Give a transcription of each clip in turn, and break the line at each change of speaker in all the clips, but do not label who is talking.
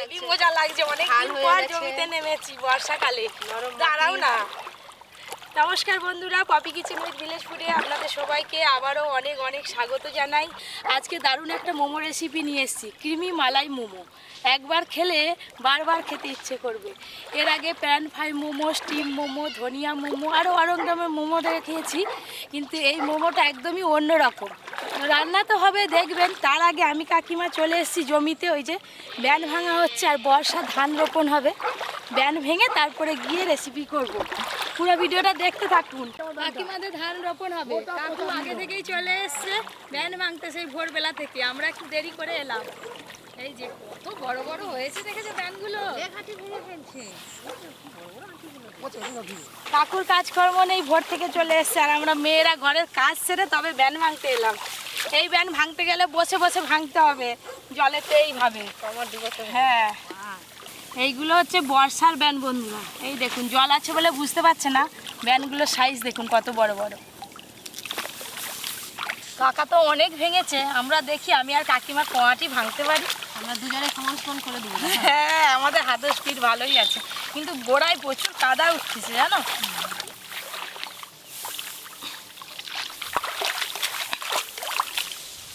Heavy মজা লাগছে, অনেকদিন পর জমিতে নেমেছি বর্ষাকালে। দাঁড়াও না। নমস্কার বন্ধুরা, পপি কিচেন উইথ ভিলেজ ফুডে আপনাদের সবাইকে আবারও অনেক অনেক স্বাগত জানাই। আজকে দারুণ একটা মোমো রেসিপি নিয়ে এসেছি, ক্রিমি মালাই মোমো। একবার খেলে বারবার খেতে ইচ্ছে করবে। এর আগে pan fry momo, steam momo, ধনিয়া মোমো, আরও অনেক রকমের মোমো খেয়েছি, কিন্তু এই মোমোটা একদমই অন্যরকম। রান্না তো হবে দেখবেন, তার আগে আমি কাকিমা চলে এসেছি জমিতে। ওই যে ব্যান ভাঙা হচ্ছে আর বর্ষা ধান রোপণ হবে, ব্যান ভেঙে তারপরে গিয়ে রেসিপি করব। পুরো ভিডিওটা দেখতে থাকুন। কাকিমাদের ধান রোপণ হবে, কাকু আগে থেকেই চলে এসছে ব্যান ভাঙতে, সেই ভোরবেলা থেকে। আমরা একটু দেরি করে এলাম। এই যে কত বড় বড় হয়েছে, দেখেছো ব্যানগুলো? কাকুর কাজকর্ম নেই, ভোর থেকে চলে এসছে, আর আমরা মেয়েরা ঘরের কাজ সেরে তবে ব্যান ভাঙতে এলাম। এই ব্যান ভাঙতে গেলে বসে বসে ভাঙতে হবে, জলেতে এইভাবে। হ্যাঁ, এইগুলো হচ্ছে বর্ষার ব্যান বন্ধুরা। এই দেখুন, জল আছে বলে বুঝতে পারছে না, ব্যানগুলোর সাইজ দেখুন কত বড় বড়। কাকা তো অনেক ভেঙেছে, আমরা দেখি আমি আর কাকিমা কোয়াটি ভাঙতে পারি।
আমরা দুজনে সমান করে দেবো।
হ্যাঁ, আমাদের হাতের স্পিড ভালোই আছে, কিন্তু গোড়ায় প্রচুর কাদা উঠতেছে জানো।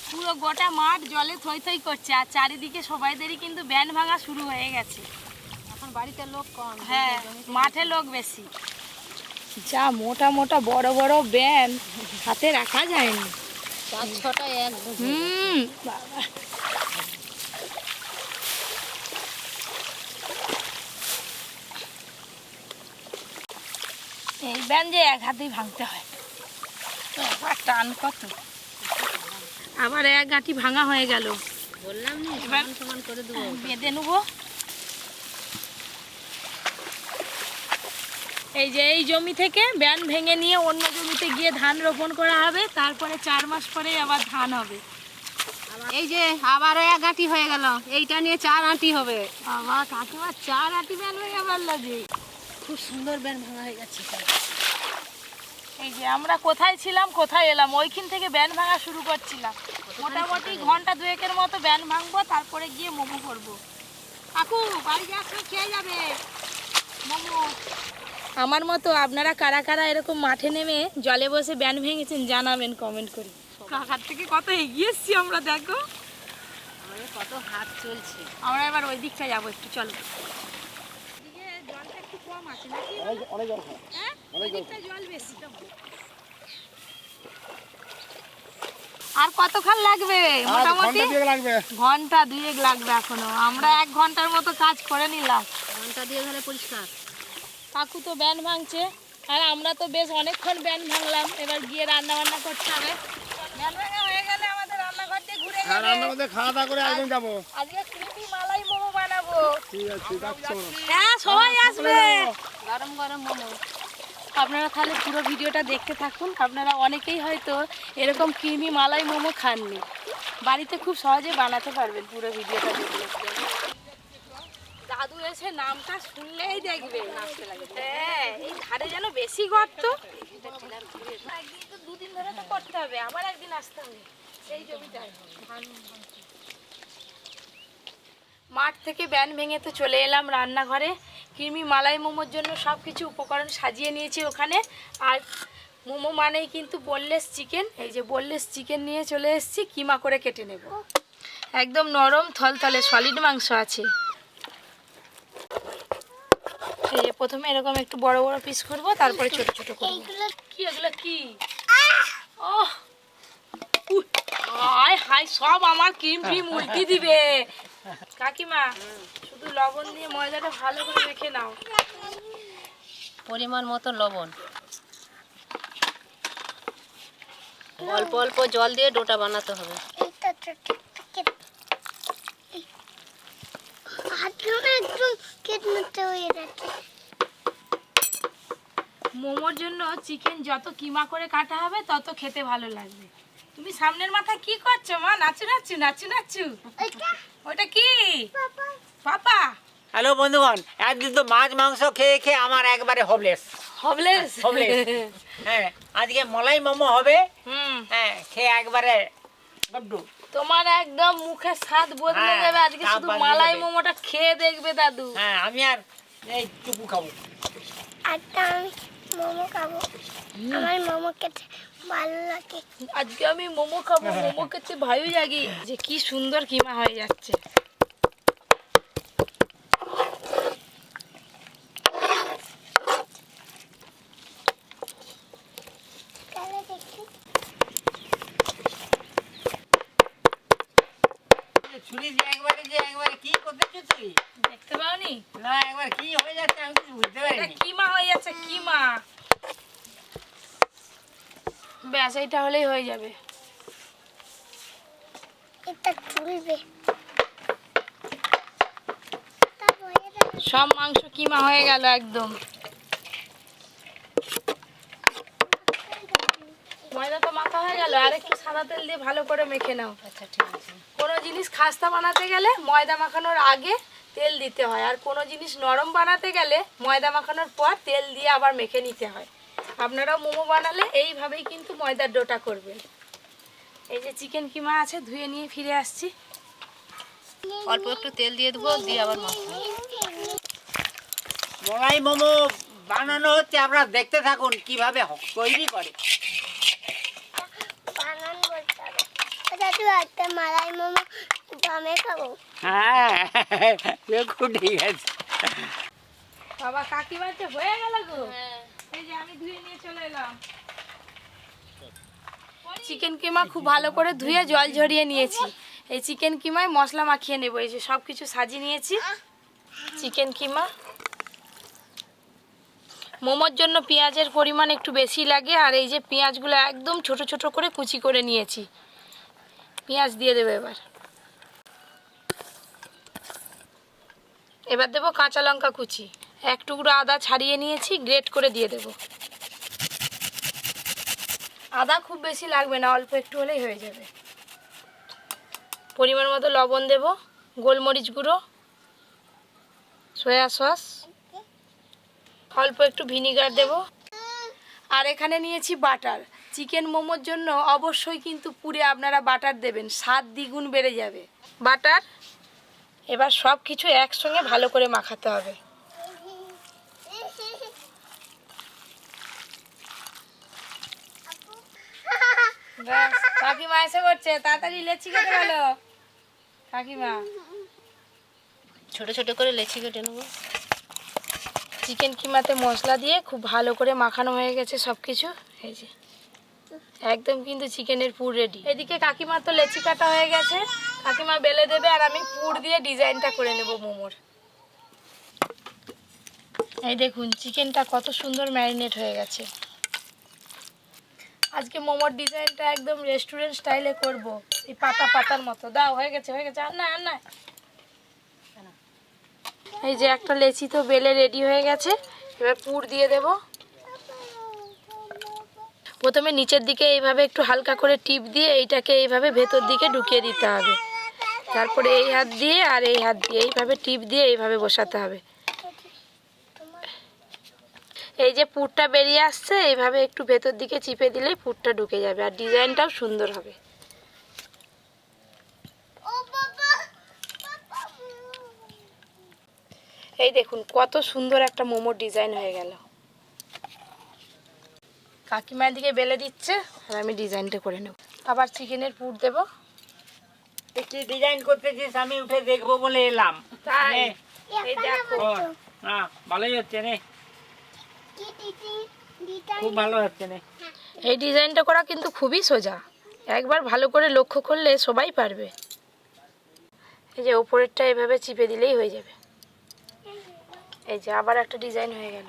পুরো গোটা মাঠ জলে থই থই করছে, আর চারিদিকে সবাইদেরই কিন্তু ব্যান ভাঙা শুরু হয়ে গেছে।
এখন বাড়িতে লোক কম,
হ্যাঁ, মাঠে লোক বেশি। যা মোটা মোটা বড় বড় ব্যান, হাতে রাখা যায়নি।
5-6টা এক
বাবা, এই ব্যান যে এক হাতেই ভাঙতে হয়, এবার টান কত। আবার এক গাঁটি ভাঙা হয়ে গেল।
বললাম না, সমান করে দেবো।
বেঁধে নেবো। এই যে এই জমি থেকে ব্যান ভেঙে নিয়ে অন্য জমিতে গিয়ে ধান রোপণ করা হবে, তারপরে 4 মাস পরে আবার ধান হবে।
এই যে আবারও এক আঁটি হয়ে গেল, এইটা নিয়ে 4 আঁটি হবে।
বাবা, কাকিমা 4 আঁটি ব্যান হয়ে আবার লাগে।
খুব সুন্দর ব্যান ভাঙা হয়ে গেছে।
এই যে আমরা কোথায় ছিলাম কোথায় এলাম, ওইখান থেকে ব্যান ভাঙা শুরু করছিলাম। মোটামুটি ঘন্টা 2-1-এর মতো ব্যান ভাঙবো, তারপরে গিয়ে মোমো করবো। কাকু বাড়ি যাওয়ার সময় খেয়ে যাবে মোমো। আমার মতো আপনারা কারা কারা এরকম মাঠে নেমে জলে বসে ব্যান ভেঙেছেন জানাবেন কমেন্ট করে। কাকার থেকে কত এগিয়ে এসছি আমরা, দেখো
আমাদের কত হাত চলছে।
আমরা এবার ওই দিকটা যাবো, একটু চলো। জলটা একটু কম আছে নাকি? হ্যাঁ, ওই দিকটা জল বেশি। আর কতক্ষণ লাগবে? মোটামুটি ঘন্টা 2 লাগবে এখনো। আমরা 1 ঘন্টার মতো কাজ করে নিলাম।
ঘন্টা দিয়ে ধরে পরিষ্কার।
কাকু তো ব্যান ভাঙছে, আর আমরা তো বেশ অনেকক্ষণ ব্যান ভাঙলাম। এবার গিয়ে রান্না বান্না করতে হবে। ব্যান ভাঙা হয়ে গেলে আমাদের রান্নাঘর দিয়ে ঘুরে
হ্যাঁ, রান্নাঘরে খাওয়া দাওয়া করে একদম যাবো।
আজকে ক্রিমি মালাই মোমো বানাবো।
ঠিক আছে, যাচ্ছি।
হ্যাঁ, সবাই আসবে।
গরম গরম মোমো।
আপনারা তাহলে পুরো ভিডিওটা দেখতে থাকুন। আপনারা অনেকেই হয়তো এরকম ক্রিমি মালাই মোমো খাননি, বাড়িতে খুব সহজে বানাতে পারবেন পুরো ভিডিওটা দেখলে। দাদু এসে নামটা শুনলেই দেখবে নাচতে লাগে। হ্যাঁ, এই ধারে যেন বেশি গর্ত। একদিন তো 2 দিন ধরে তো করতে হবে, আবার একদিন আসতে হবে সেই জমিটায়। মাঠ থেকে ব্যান ভেঙে তো চলে এলাম রান্নাঘরে। ক্রিমি মালাই মোমোর জন্য সব কিছু উপকরণ সাজিয়ে নিয়েছি ওখানে। আর মোমো মানেই কিন্তু বোনলেস চিকেন। এই যে বোনলেস চিকেন নিয়ে চলে এসেছি, কিমা করে কেটে নেব। একদম নরম থলথলে সলিড মাংস আছে। এই যে প্রথমে এরকম একটু বড় বড় পিস করব, তারপরে ছোট ছোট করব। কি এগুলো কি? ওহ, হায় হায়, সব আমার ক্রিম ফ্রিম উল্টি দিবে। কাকিমা, শুধু লবণ দিয়ে ময়দাটা ভালো করে মেখে নাও।
পরিমাণ মতো লবণ, অল্প অল্প জল দিয়ে ডোটা বানাতে হবে।
মোমোর জন্য চিকেন যত কিমা করে কাটা হবে তত খেতে ভালো লাগবে। তুমি সামনের মাথায় কি করছো মা? নাচু নাচু নাচু নাচু। ওটা কি পাপা?
হ্যালো বন্ধুগণ, একদিন তো মাছ মাংস খেয়ে খেয়ে আমার একবারে হবলেস।
হবলেস?
হ্যাঁ, আজকে মলাই মোমো হবে।
হুম,
হ্যাঁ, খেয়ে একবারে গড্ডু।
তোমার একদম মুখের স্বাদ বদলে
হ্যাঁ,
যাবে আজকে।
স্বাদ
শুধু
বদলে
মালাই
যাবে।
মোমোটা খেয়ে দেখবে দাদু।
হ্যাঁ আমি আর এই টুকু খাবো।
আজকে আমি মোমো খাবো, আমার মোমো খেতে ভালো লাগে।
আজকে আমি মোমো খাবো, মোমো খেতে ভালোই লাগে। যে কি সুন্দর কিমা হয়ে যাচ্ছে।
তাহলে দেখি
ছুরি যে একবারে কি করতেছো তুই?
দেখতে পাওনি?
না একবার কি হয়ে যাচ্ছে আমি কিছু বুঝতে
এটা
পারিনি।
কিমা হয়ে যাচ্ছে, কিমা। ব্যাস এইটা হলেই হয়ে যাবে।
এটা তুলবে, তারপরে
সব মাংস কিমা হয়ে গেল একদম। ময়দা তো মাখা হয়ে গেল, আর একটু সাদা তেল দিয়ে ভালো করে মেখে নাও।
আচ্ছা ঠিক আছে।
কোনো জিনিস খাস্তা বানাতে গেলে ময়দা মাখানোর আগে তেল দিতে হয়, আর কোনো জিনিস নরম বানাতে গেলে ময়দা মাখানোর পর তেল দিয়ে আবার মেখে নিতে হয়। আপনারাও মোমো বানালে এইভাবেই কিন্তু ময়দার ডোটা করবেন। এই যে চিকেন কিমা আছে, ধুয়ে নিয়ে ফিরে আসছি।
অল্প একটু তেল দিয়ে দেবো, দিয়ে আবার মশলা।
মলাই মোমো বানানো হচ্ছে, আপনারা দেখতে থাকুন কিভাবে তৈরি করে।
বানান বলতে হবে। দাদু একটা মালাই মোমো দমে খাবো।
হ্যাঁ খুব ঠিক আছে।
বাবা কাকিমার তো হয়ে গেল গো। এই যে আমি ধুয়ে নিয়ে চলে এলাম। চিকেন কিমা খুব ভালো করে ধুয়ে জল ঝরিয়ে নিয়েছি। এই চিকেন কিমায় মশলা মাখিয়ে নেবো। এই যে সব কিছু সাজিয়ে নিয়েছি। চিকেন কিমা, মোমোর জন্য পেঁয়াজের পরিমাণ একটু বেশি লাগে, আর এই যে পেঁয়াজগুলো একদম ছোট ছোট করে কুচি করে নিয়েছি। পেঁয়াজ দিয়ে দেবো এবার। এবার দেবো কাঁচা লঙ্কা কুচি, এক টুকরো আদা ছাড়িয়ে নিয়েছি, গ্রেট করে দিয়ে দেবো। আদা খুব বেশি লাগবে না, অল্প একটু হলেই হয়ে যাবে। পরিমাণ মতো লবণ দেব, গোলমরিচ গুঁড়ো, সয়া সস, অল্প একটু ভিনিগার দেব, আর এখানে নিয়েছি বাটার। চিকেন মোমোর জন্য অবশ্যই কিন্তু পুরে আপনারা বাটার দেবেন, স্বাদ দ্বিগুণ বেড়ে যাবে। বাটার, এবার সব কিছু একসঙ্গে ভালো করে মাখাতে হবে। ব্যাস, কাকিমা এসে করছে, তাড়াতাড়ি লেচি কেটে গেল কাকিমা।
ছোট ছোট করে লেচি কেটে নেবো।
চিকেন কিমাতে মশলা দিয়ে খুব ভালো করে মাখানো হয়ে গেছে সব কিছু। এই যে একদম কিন্তু চিকেনের পুর রেডি। এদিকে কাকিমা তো লেচি কাটা হয়ে গেছে, কাকিমা বেলে দেবে, আর আমি পুর দিয়ে ডিজাইনটা করে নেব মোমোর। এই দেখুন চিকেনটা কত সুন্দর ম্যারিনেট হয়ে গেছে। আজকে মোমোর ডিজাইনটা একদম রেস্টুরেন্ট স্টাইলে করব, এই পাতা পাতার মতো। দাও, হয়ে গেছে হয়ে গেছে, আর না আর না। এই যে একটা লেচি তো বেলে রেডি হয়ে গেছে, এবার পুর দিয়ে দেব। প্রথমে নিচের দিকে এইভাবে একটু হালকা করে টিপ দিয়ে এইটাকে এইভাবে ভেতর দিকে ঢুকিয়ে দিতে হবে। তারপরে এই হাত দিয়ে আর এই হাত দিয়ে এইভাবে টিপ দিয়ে এইভাবে বসাতে হবে। এই যে পুরটা বেরিয়ে আসছে, এইভাবে একটু ভেতর দিকে চিপে দিলেই পুরটা ঢুকে যাবে, আর ডিজাইনটাও সুন্দর হবে। এই দেখুন কত সুন্দর একটা মোমোর ডিজাইন হয়ে গেল। কাকিমার দিকে বেলে দিচ্ছে, আর আমি ডিজাইনটা করে নেব। আবার চিকেনের পুর দেব।
কি ডিজাইন করতেছিস আমি উঠে দেখবো বলে এলাম।
তাই
নে।
এই দেখো,
ও, না ভালোই হচ্ছে নে, খুব ভালো হচ্ছে নে।
এই ডিজাইনটা করা কিন্তু খুবই সোজা, একবার ভালো করে লক্ষ্য করলে সবাই পারবে। এই যে উপরেরটা এভাবে চিপে দিলেই হয়ে যাবে। এই যে আবার একটা ডিজাইন হয়ে গেল।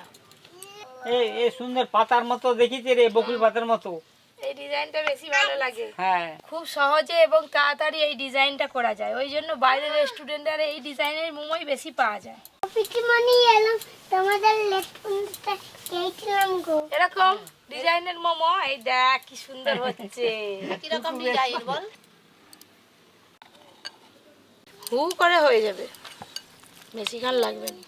এই সুন্দর পাতার মতো দেখিতে রে, বকুল পাতার মতো।
এই ডিজাইনটা বেশি ভালো লাগে।
হ্যাঁ
খুব সহজে এবং তাড়াতাড়ি এই ডিজাইনটা করা যায়, ওই জন্য বাইরের রেস্টুরেন্টে এই ডিজাইনের মোমোই বেশি পাওয়া যায়।
পিটিমনি এলাম, তোমাদের লেটুনটা খেয়েছিলাম গো।
এরকম ডিজাইনের মোমো, এই দেখ কি সুন্দর হচ্ছে।
কিরকম ডিজাইন বল?
হু করে হয়ে যাবে, বেশিক্ষণ লাগবে না।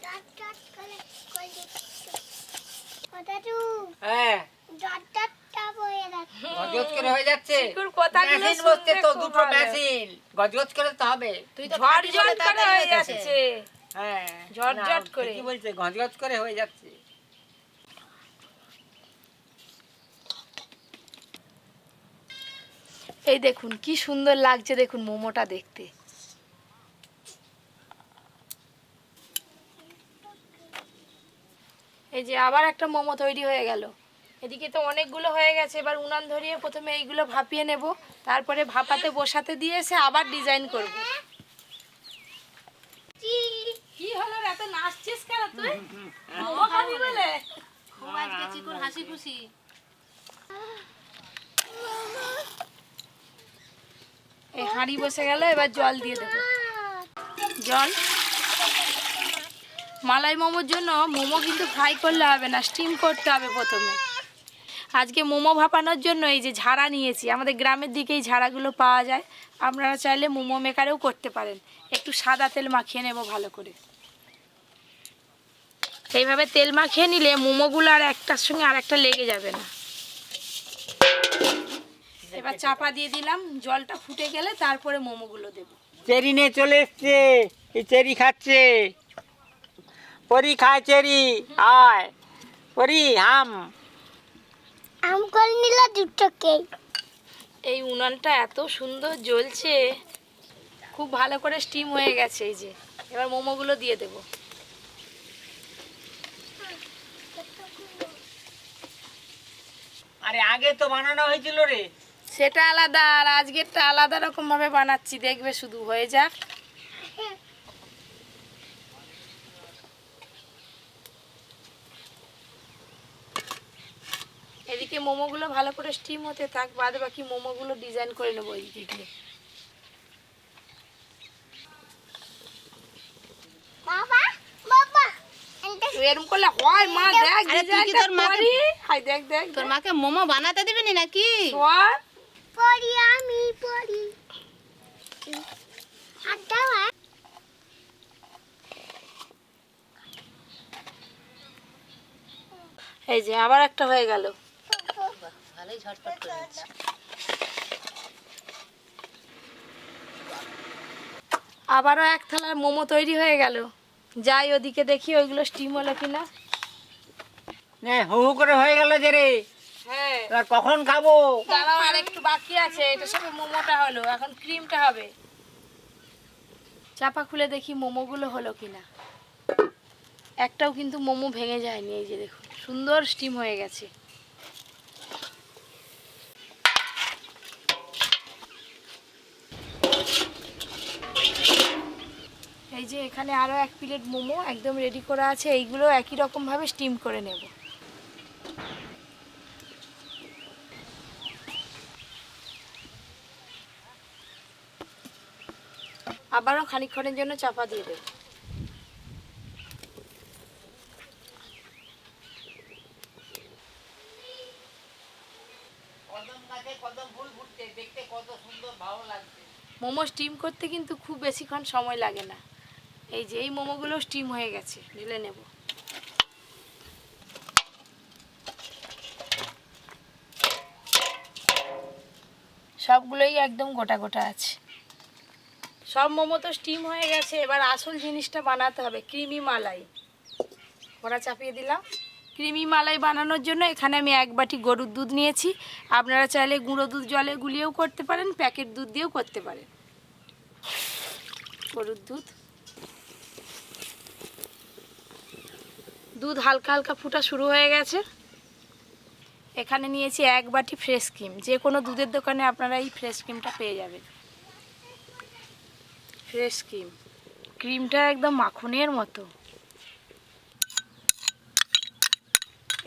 ডট ডট করে দিচ্ছি। দাদু
হ্যাঁ
ডট ডটটা হয়ে যাচ্ছে।
গজগজ করে হয়ে যাচ্ছে।
চিকুর কথাগুলো
মেশিন
শুনতে
বসছে তো,
খুব
দুটো
ভালো।
মেশিন গজগজ করে তো হবে।
তুই তো
ঝড়
খাবি বলে
ঝড় করে
তাড়াতাড়ি
হয়ে
হয়ে গেছে।
যাচ্ছে।
হ্যাঁ,
ঝটঝট
না,
করে।
ঠিকই বলছে, গজগজ করে হয়ে যাচ্ছে।
এই দেখুন কি সুন্দর লাগছে, দেখুন মোমোটা দেখতে। এই যে আবার একটা মোমো তৈরি হয়ে গেল। এদিকে তো অনেকগুলো হয়ে গেছে, এবার উনান ধরিয়ে প্রথমে এইগুলো ভাপিয়ে নেব, তারপরে ভাপাতে বসাতে দিয়ে এসে আবার ডিজাইন করব। কি হলো রে, এত নাচছিস কেন তুই? মোমো খাবি বলে?
খুব আজকে চিকুর হাসি খুশি।
এই হাঁড়ি বসে গেল, এবার জল দিয়ে দেবো। জল মালাই মোমোর জন্য মোমো কিন্তু ফ্রাই করলে হবে না, স্টিম করতে হবে প্রথমে। আজকে মোমো ভাপানোর জন্য এই যে ঝাড়া নিয়েছি, আমাদের গ্রামের দিকে এই ঝাড়াগুলো পাওয়া যায়, আপনারা চাইলে মোমো মেকারেও করতে পারেন। একটু সাদা তেল মাখিয়ে নেব ভালো করে। এইভাবে তেল মাখিয়ে নিলে মোমোগুলো আর একটার সঙ্গে আর একটা লেগে যাবে না। এবার চাপা দিয়ে দিলাম, জলটা ফুটে গেলে তারপরে মোমোগুলো দেবো।
চেরি নিয়ে চলে এসছে, এই চেরি খাচ্ছে। পরি খায় চেরি, আয় পরি হাম।
আম করে নিল দুটোকে।
এই উনানটা এত সুন্দর জ্বলছে, খুব ভালো করে স্টিম হয়ে গেছে। এই যে এবার মোমোগুলো দিয়ে দেব।
আরে আগে তো বানানো হয়েছিল রে।
সেটা আলাদা, আর আজকেরটা আলাদা রকম ভাবে বানাচ্ছি, দেখবে শুধু হয়ে যাক। এদিকে মোমোগুলো ভালো করে স্টিম হতে থাক, বাদ বাকি মোমোগুলো ডিজাইন করে নেবো এইদিকে গিয়ে।
বাবা বাবা
তুই এরকম করলে হয় মা? দেখ
আরে তুই কি
ডিজাইনটা
তোর মাকে-
করি। হাই দেখ দেখ
তোর মাকে মোমো বানাতে দিবি না নাকি?
তোর
পড়ি আমি পড়ি। আটা
এই যে আবার একটা হয়ে গেল।
ভালোই ঝটপট করে দিচ্ছি।
আবারও এক থালার মোমো তৈরি হয়ে গেল। যাই ওদিকে দেখি ওইগুলো স্টিম হলো কিনা।
নে হু হু করে হয়ে গেল যে রে,
হ্যাঁ
এবার কখন খাবো?
দাঁড়াও, আর একটু বাকি আছে। এটার সাথে মোমোটা হলো, এখন ক্রিমটা হবে। চাপা খুলে দেখি মোমোগুলো হলো কিনা। একটাও কিন্তু মোমো ভেঙে যায়নি। এই যে দেখুন সুন্দর স্টিম হয়ে গেছে। এই যে এখানে আরও এক প্লেট মোমো একদম রেডি করা আছে, এইগুলো একই রকমভাবে স্টিম করে নেব। আবারও খানিকক্ষণের জন্য চাপা দিয়ে দেব। মোমো স্টিম করতে কিন্তু খুব বেশিক্ষণ সময় লাগে না। এই যে এই মোমোগুলো স্টিম হয়ে গেছে, ঢেলে নেব। সবগুলোই একদম গোটা গোটা আছে। সব মোমো তো স্টিম হয়ে গেছে, এবার আসল জিনিসটা বানাতে হবে, ক্রিমি মালাই। কড়া চাপিয়ে দিলাম। ক্রিমি মালাই বানানোর জন্য এখানে আমি 1 বাটি গরুর দুধ নিয়েছি। আপনারা চাইলে গুঁড়ো দুধ জলে গুলিয়েও করতে পারেন, প্যাকেট দুধ দিয়েও করতে পারেন। গরুর দুধ, দুধ হালকা হালকা ফুটা শুরু হয়ে গেছে। এখানে নিয়েছি 1 বাটি ফ্রেশ ক্রিম। যে কোনো দুধের দোকানে আপনারা এই ফ্রেশ ক্রিমটা পেয়ে যাবেন। ফ্রেশ ক্রিম, ক্রিমটা একদম মাখনের মতো।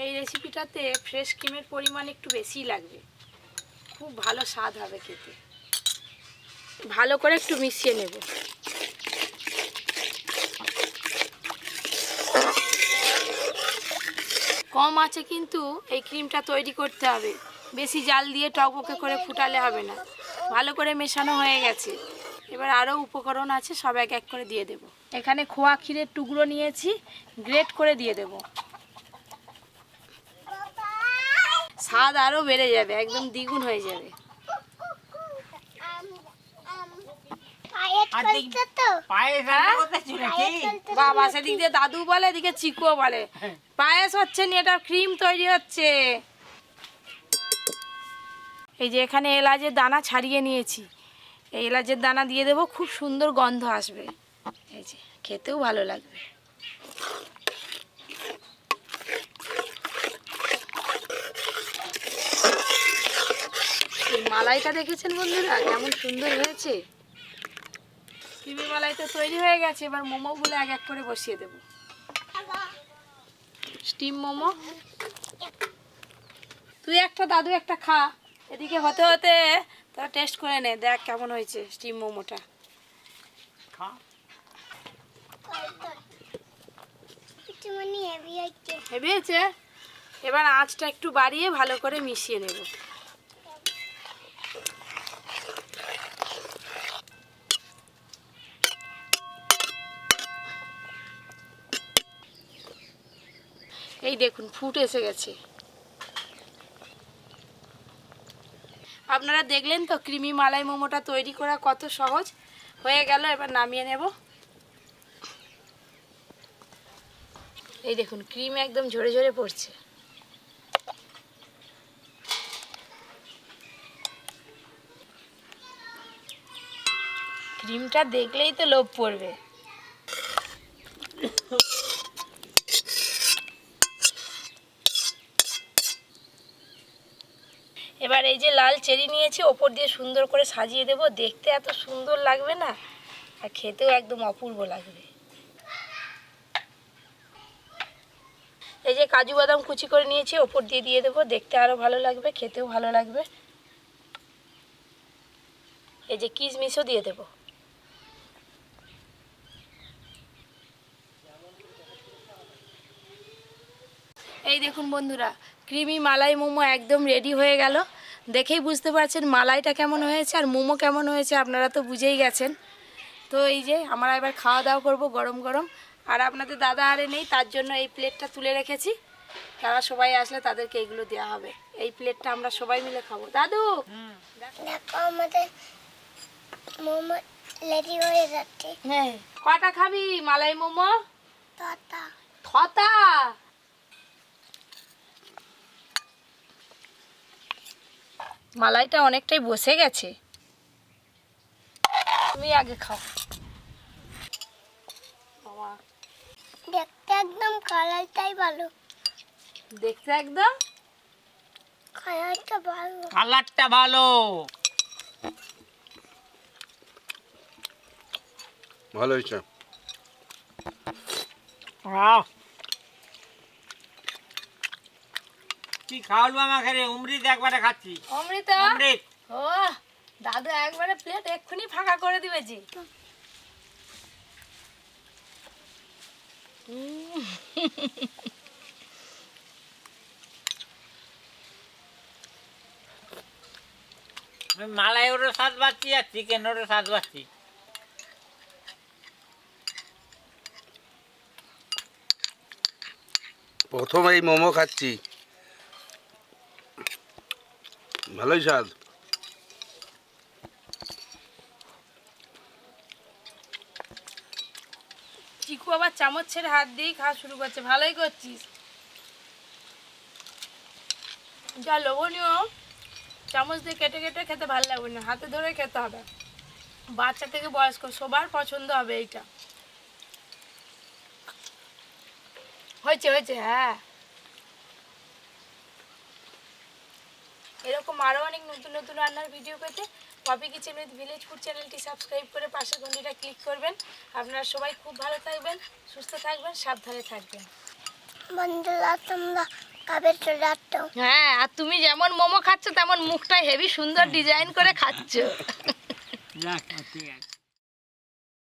এই রেসিপিটাতে ফ্রেশ ক্রিমের পরিমাণ একটু বেশিই লাগবে, খুব ভালো স্বাদ হবে খেতে। ভালো করে একটু মিশিয়ে নেব। কম আছে কিন্তু এই ক্রিমটা তৈরি করতে হবে, বেশি জাল দিয়ে টকবকে করে ফুটালে হবে না। ভালো করে মেশানো হয়ে গেছে, এবার আরও উপকরণ আছে, সব এক এক করে দিয়ে দেব। এখানে খোয়া ক্ষীরের টুকরো নিয়েছি, গ্রেট করে দিয়ে দেব। স্বাদ আরও বেড়ে যাবে, একদম দ্বিগুণ হয়ে যাবে।
পায়েস চলছে তো
পায়েস রান্না করতেছি নাকি?
বাবা সেদিক দিয়ে দাদু বলে, এদিকে চিকুও বলে পায়েস হচ্ছে না, এটা ক্রিম তৈরি হচ্ছে। এই যে এখানে এলাচের দানা ছাড়িয়ে নিয়েছি, এই এলাচের দানা দিয়ে দেবো, খুব সুন্দর গন্ধ আসবে, এই যে খেতেও ভালো লাগবে। এই মালাইটা দেখেছেন বন্ধুরা কেমন সুন্দর হয়েছে? ক্রিমি মালাই তো তৈরি হয়ে গেছে, এবার মোমোগুলো এক এক করে বসিয়ে দেবো। স্টিম মোমো, তুই একটা দাদু একটা খা, এদিকে হতে হতে তা টেস্ট করে নে, দেখ কেমন হয়েছে স্টিম মোমোটা।
খা।
পিঠুমনি হেভি হচ্ছে।
হেভি হয়েছে? এবার আঁচটা একটু বাড়িয়ে ভালো করে মিশিয়ে নেব। এই দেখুন ফুট এসে গেছে। আপনারা দেখলেন তো ক্রিমি মালাই মোমোটা তৈরি করা কত সহজ হয়ে গেল। এবার নামিয়ে নেব। এই দেখুন ক্রিম একদম ঝরে ঝরে পড়ছে। ক্রিমটা দেখলেই তো লোভ পড়বে। এবার এই যে লাল চেরি নিয়েছি, ওপর দিয়ে সুন্দর করে সাজিয়ে দেব, দেখতে এত সুন্দর লাগবে না, আর খেতেও একদম অপূর্ব লাগবে। এই যে কাজু বাদাম কুচি করে নিয়েছি, ওপর দিয়ে দিয়ে দেবো, দেখতে আরও ভালো লাগবে, খেতেও ভালো লাগবে। এই যে কিশমিশও দিয়ে দেব। এই দেখুন বন্ধুরা, ক্রিমি মালাই মোমো একদম রেডি হয়ে গেল। দেখেই বুঝতে পারছেন মালাইটা কেমন হয়েছে আর মোমো কেমন হয়েছে, আপনারা তো বুঝেই গেছেন। তো এই যে আমরা এবার খাওয়া দাওয়া করবো গরম গরম। আর আপনাদের দাদা আরে নেই, তার জন্য এই প্লেটটা তুলে রেখেছি, তারা সবাই আসলে তাদেরকে এইগুলো দেওয়া হবে। এই প্লেটটা আমরা সবাই মিলে খাবো। দাদু
দেখো আমাদের মোমো রেডি হয়ে যাচ্ছে।
হ্যাঁ, কটা খাবি মালাই মোমো?
ততা
ছটা? মালাইটা অনেকটাই বসে গেছে, তুমি আগে খাও। বাবা,
দেখতে একদম কালারটাই ভালো,
দেখতে একদম
কালারটা ভালো।
কালারটা ভালো।
ভালো হয়েছে।
কি খাওয়ালু আমাকে রে? অমৃত একবারে খাচ্ছি।
অমৃত,
অমৃত।
ও দাদু একবারে প্লেট এক্ষুনি ফাঁকা করে দিবে জি।
আমি মালাই ওরও স্বাদ পাচ্ছি আর চিকেন ওরও স্বাদ পাচ্ছি।
প্রথম এই মোমো খাচ্ছি, ভালোই স্বাদ।
চিকু আবার চামচ ছেড়ে হাত দিয়েই খাওয়া শুরু করছে, ভালোই করছিস। যা লোভনীয়, চামচ দিয়ে কেটে কেটে খেতে ভালো লাগবে না, হাতে ধরে খেতে হবে। বাচ্চা থেকে বয়স্ক সবার পছন্দ হবে এইটা। হয়েছে হয়েছে, হ্যাঁ। এরকম আরও অনেক নতুন নতুন রান্নার ভিডিও পেতে Popy kitchen with village food চ্যানেলটি সাবস্ক্রাইব করে পাশে ঘন্টিটা ক্লিক করবেন। আপনারা সবাই খুব ভালো থাকবেন, সুস্থ থাকবেন, সাবধানে থাকবেন।
বন্ধুরা তোমরা কবে চলে আসছো?
হ্যাঁ, আর তুমি যেমন মোমো খাচ্ছ তেমন মুখটা হেভি সুন্দর ডিজাইন করে খাচ্ছ।
যাক, ঠিক আছে।